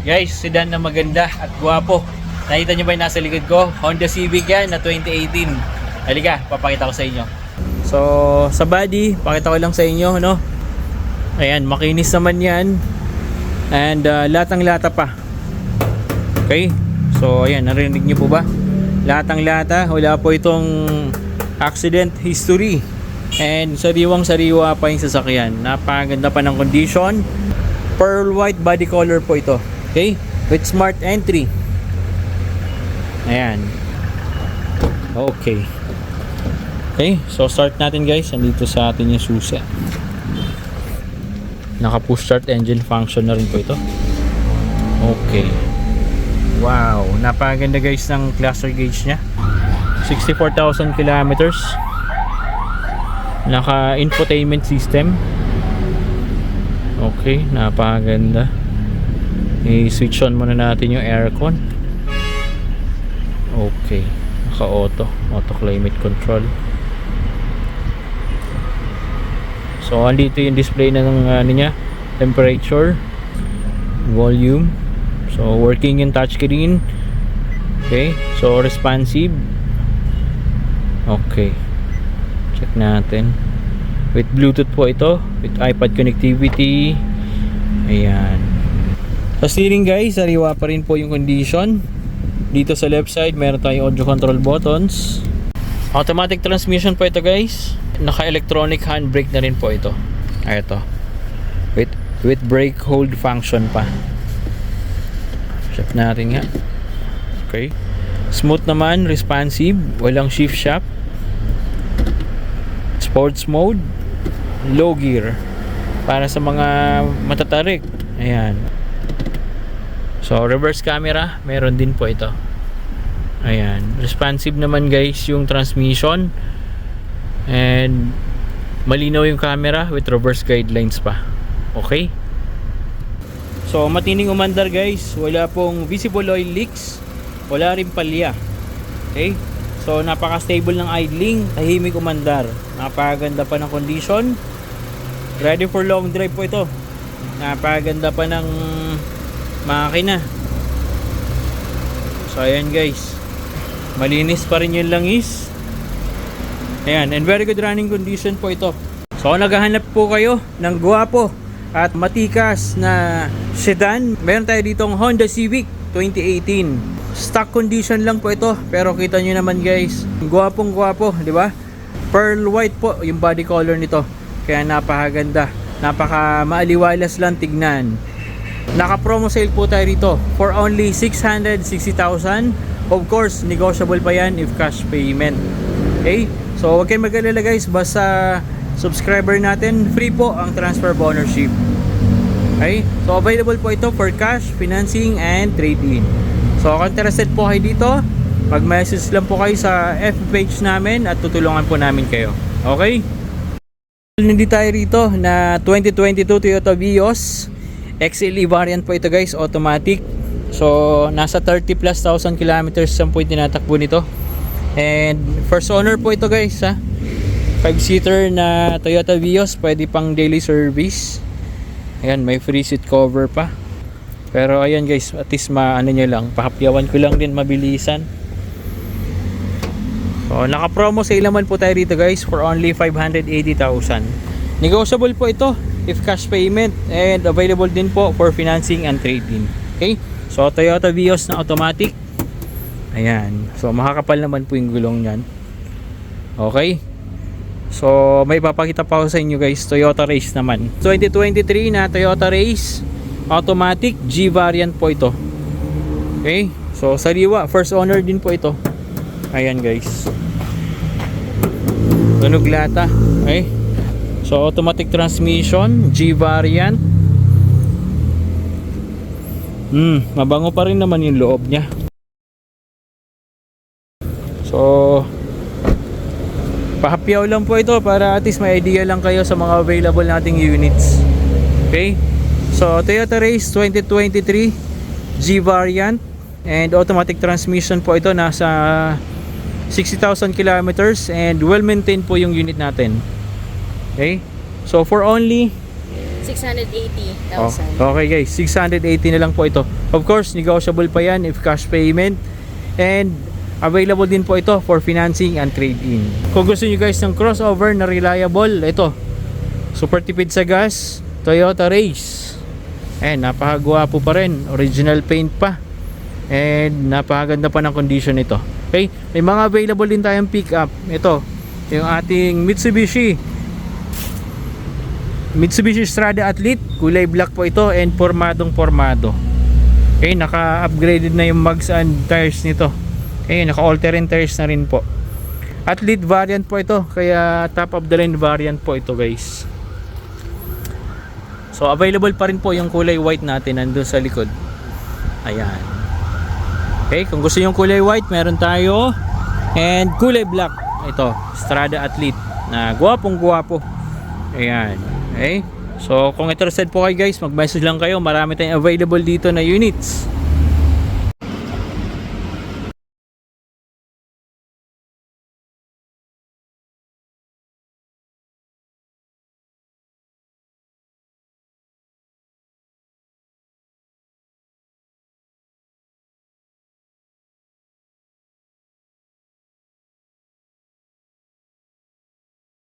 Guys, sedan na maganda at gwapo. Nakita nyo ba yung nasa likod ko? Honda Civic yan na 2018. Halika, papakita ko sa inyo. So, sa body, pakita ko lang sa inyo, no? Ayan, makinis naman yan. And latang-lata pa. Okay? So, ayan, narinig nyo po ba? Latang-lata, wala po itong accident history. And sariwang-sariwa pa yung sasakyan. Napakaganda pa ng condition. Pearl white body color po ito. Okay? With smart entry. Ayan. Okay. Okay, so start natin guys. Andito sa atin yung susi. Naka push start engine function na rin po ito. Okay. Wow, napakaganda guys ng cluster gauge nya. 64,000 kilometers. Naka infotainment system. Okay, napakaganda. I-switch on muna natin yung aircon. Okay, naka auto climate control. So andito yung display na ng niya, temperature, volume. So working yung touchscreen. Okay, so responsive. Okay, check natin. With Bluetooth po ito, with iPad connectivity. Ayan. Sa steering guys, sariwa pa rin po yung condition. Dito sa left side, meron tayong audio control buttons. Automatic transmission po ito guys. Naka-electronic handbrake na rin po ito. Ito. With brake hold function pa. Check natin nga. Okay. Smooth naman, responsive, walang shift shaft. Sports mode, low gear. Para sa mga matatarik. Ayan. So, reverse camera, meron din po ito. Ayan. Responsive naman guys yung transmission. And malinaw yung camera with reverse guidelines pa. Okay? So, matining umandar guys. Wala pong visible oil leaks. Wala rin palya. Okay? So, napaka-stable ng idling. Tahimik umandar. Napakaganda pa ng condition. Ready for long drive po ito. Napakaganda pa ng makina. So, ayan guys. Malinis pa rin yung langis. Ayan, and very good running condition po ito. So kung naghahanap po kayo ng gwapo at matikas na sedan, meron tayo ditong Honda Civic 2018. Stock condition lang po ito, pero kita nyo naman guys, gwapong gwapo, di ba? Pearl white po yung body color nito. Kaya napakaganda, napaka maaliwalas lang tignan. Naka promo sale po tayo rito for only 660,000. Of course, negotiable pa yan if cash payment. Okay? So, huwag kayong mag-alala guys, basta subscriber natin, free po ang transfer of ownership. Okay? So, available po ito for cash, financing, and trade-in. So, kung interested po kayo dito, mag-message lang po kayo sa FB page namin at tutulungan po namin kayo. Okay? Nandito tayo rito na 2022 Toyota Vios. XLE variant po ito guys, automatic. So, nasa 30,000+ kilometers ang po yung tinatakbo nito. And first owner po ito guys ha. 5-seater na Toyota Vios, pwede pang daily service. Ayan, may free seat cover pa. Pero ayan guys, at least maano nyo lang, pahapyawan ko lang din mabilisan. So naka promo sale naman po tayo dito guys for only 580,000. Negotiable po ito if cash payment, and available din po for financing and trade-in. Okay, so Toyota Vios na automatic. Ayan. So makakapal naman po yung gulong niyan. Okay. So may papakita pa ako sa inyo guys. Toyota Race naman. 2023 na Toyota Race. Automatic G variant po ito. Okay. So sariwa. First owner din po ito. Ayan guys. Tunog lata. Okay. So automatic transmission. G variant. Mabango pa rin naman yung loob niya. So pahapyaw lang po ito para at least may idea lang kayo sa mga available nating units. Okay? So Toyota Race 2023 G variant and automatic transmission po ito, nasa 60,000 kilometers and well maintained po yung unit natin. Okay? So for only 680,000. Okay guys, 680 na lang po ito. Of course, negotiable pa yan if cash payment. And available din po ito for financing and trade-in. Kung gusto nyo guys ng crossover na reliable, ito. Super tipid sa gas, Toyota Race. And napakagwapo pa rin. Original paint pa. And napakaganda pa ng condition nito. Okay? May mga available din tayong pick-up. Ito, yung ating Mitsubishi Strada Athlete, kulay black po ito and pormadong-pormado. Okay, naka-upgraded na yung mags and tires nito. Okay, naka-all-terrain tires na rin po. Athlete variant po ito, kaya top of the line variant po ito guys. So available pa rin po yung kulay white natin nandun sa likod. Ayan. Okay, kung gusto yung kulay white, meron tayo. And kulay black, ito, Strada Athlete na guwapong-guwapo. Ayan. Okay? So, kung interested po kayo guys, mag-message lang kayo. Marami tayong available dito na units.